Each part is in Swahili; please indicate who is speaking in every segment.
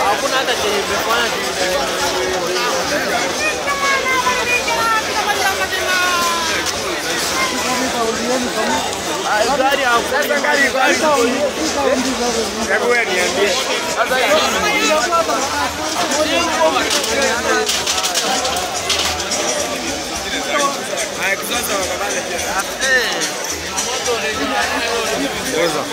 Speaker 1: Hakuna hata chenye nimefanya gari hapo. Sasa gari hebu wewe niambie. Sasa haya kisasa wakabale tena. Weza.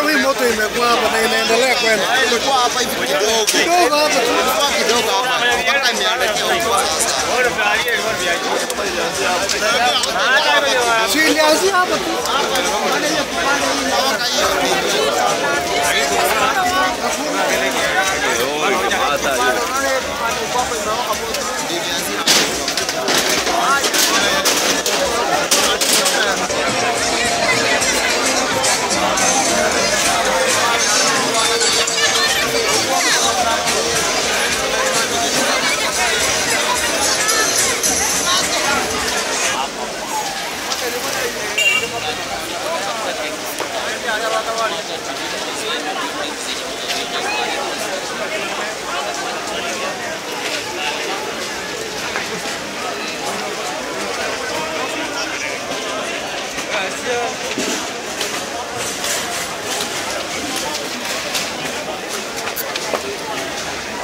Speaker 2: Hii moto imekuwa hapa na inaendelea kwenda.
Speaker 3: Ilikuwa hapa hivi kidogo.
Speaker 2: Kidogo hapa.
Speaker 3: Ilikuwa kidogo hapa. Mpaka imeangalia huko sasa.
Speaker 2: Si ilianzia hapa tu.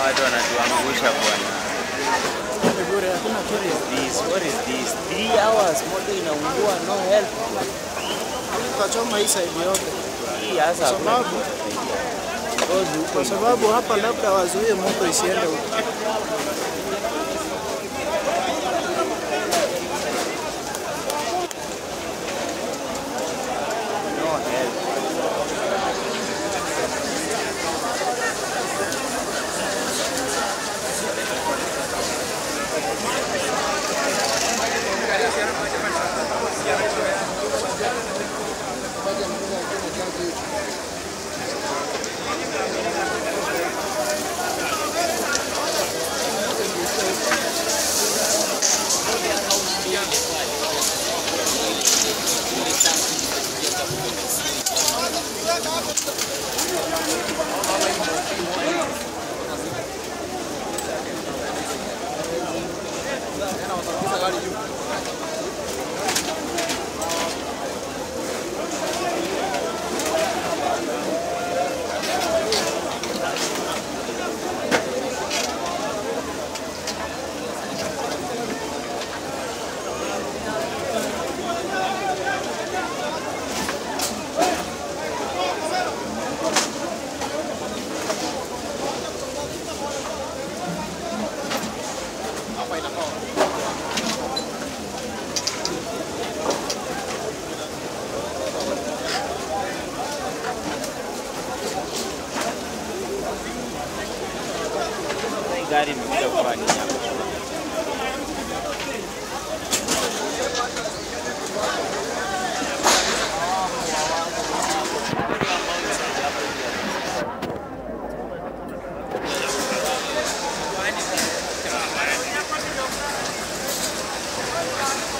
Speaker 1: Watu wanatuangusha bwana. What is this? 3 hours moto inaungua, no help.
Speaker 2: Tukachoma hii side yote.
Speaker 1: Hii hasa
Speaker 2: Kwa sababu hapa labda wazuie moto isiende huko.
Speaker 3: Haya.